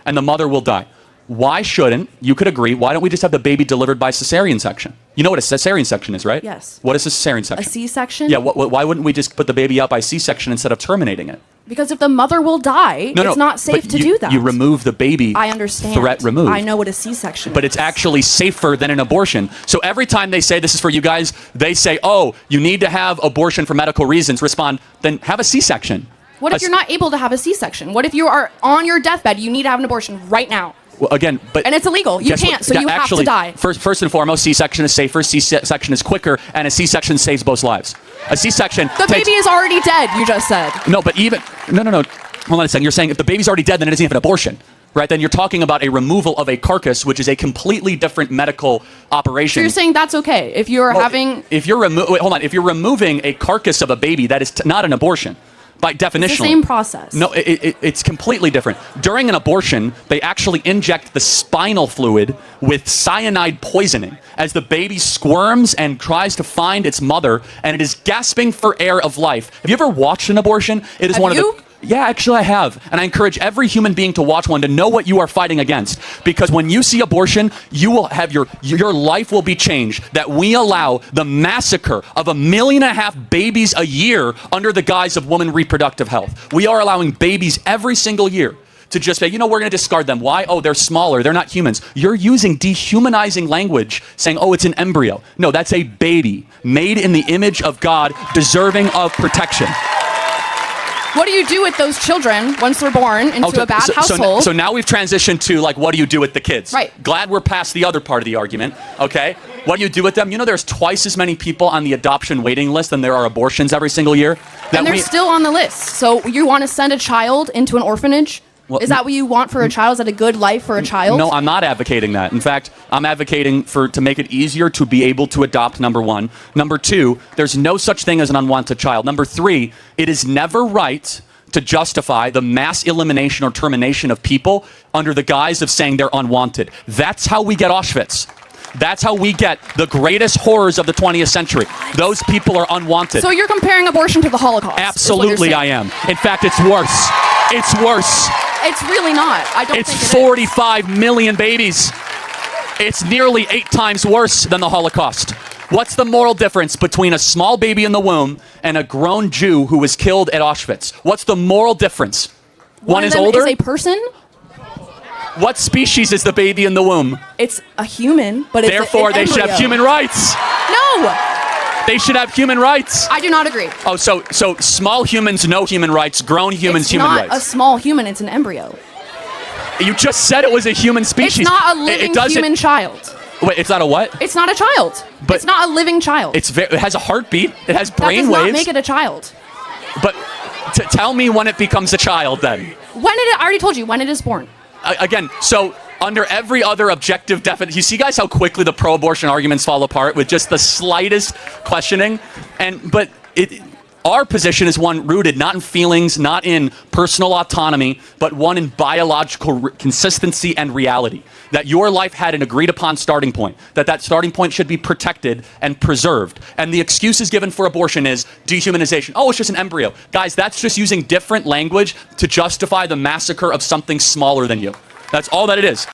and the mother will die. Why shouldn't, you could agree, why don't we just have the baby delivered by cesarean section? You know what a cesarean section is, right? Yes. What is a cesarean section? A C-section? Yeah, why wouldn't we just put the baby out by C-section instead of terminating it? Because if the mother will die, it's not safe to do that. You remove the baby. I understand. Threat removed. I know what a C-section is. But it's actually safer than an abortion. So every time they say, this is for you guys, they say, oh, you need to have abortion for medical reasons, respond, then have a C-section. What if you're not able to have a C-section? What if you are on your deathbed, you need to have an abortion right now? Well, again, but... And it's illegal. You can't, so you have to die. First and foremost, C-section is safer, C-section is quicker, and a C-section saves both lives. A C-section... The baby is already dead, you just said. No, but even... No. Hold on a second. You're saying if the baby's already dead, then it isn't even an abortion. Right? Then you're talking about a removal of a carcass, which is a completely different medical operation. So you're saying that's okay if you're having... If you're if you're removing a carcass of a baby, that is not an abortion. By definition. It's the same process. No, it's completely different. During an abortion, they actually inject the spinal fluid with cyanide poisoning as the baby squirms and tries to find its mother, and it is gasping for air of life. Have you ever watched an abortion? It is one of the... Yeah, actually I have. And I encourage every human being to watch one to know what you are fighting against. Because when you see abortion, you will have your life will be changed. That we allow the massacre of 1.5 million babies a year under the guise of woman reproductive health. We are allowing babies every single year to just say, you know, we're going to discard them. Why? Oh, they're smaller. They're not humans. You're using dehumanizing language saying, oh, it's an embryo. No, that's a baby made in the image of God, deserving of protection. What do you do with those children once they're born into a bad household? So now we've transitioned to, like, what do you do with the kids? Right. Glad we're past the other part of the argument, okay? What do you do with them? You know there's twice as many people on the adoption waiting list than there are abortions every single year? And they're still on the list. So you want to send a child into an orphanage? Well, is that what you want for a child? Is that a good life for a child? No, I'm not advocating that. In fact, I'm advocating to make it easier to be able to adopt, number one. Number two, there's no such thing as an unwanted child. Number three, it is never right to justify the mass elimination or termination of people under the guise of saying they're unwanted. That's how we get Auschwitz. That's how we get the greatest horrors of the 20th century. Those people are unwanted. So you're comparing abortion to the Holocaust? Absolutely, I am. In fact, it's worse. It's worse. It's really not. I don't think it is. It's 45 million babies. It's nearly 8 times worse than the Holocaust. What's the moral difference between a small baby in the womb and a grown Jew who was killed at Auschwitz? What's the moral difference? One is older? Is a person? What species is the baby in the womb? It's a human, but it's Therefore, they should have human rights. No! They should have human rights. I do not agree. Oh, so small humans, no human rights. Grown humans, human rights. It's not a small human. It's an embryo. You just said it was a human species. It's not a living human child. Wait, it's not a what? It's not a child. But it's not a living child. It has a heartbeat. It has brain waves. That does not make it a child. But tell me when it becomes a child, then. I already told you, when it is born. Again, so under every other objective definition, you see, guys, how quickly the pro-abortion arguments fall apart with just the slightest questioning. But our position is one rooted not in feelings, not in personal autonomy, but one in biological consistency and reality. That your life had an agreed-upon starting point. That starting point should be protected and preserved. And the excuses given for abortion is dehumanization. Oh, it's just an embryo. Guys, that's just using different language to justify the massacre of something smaller than you. That's all that it is.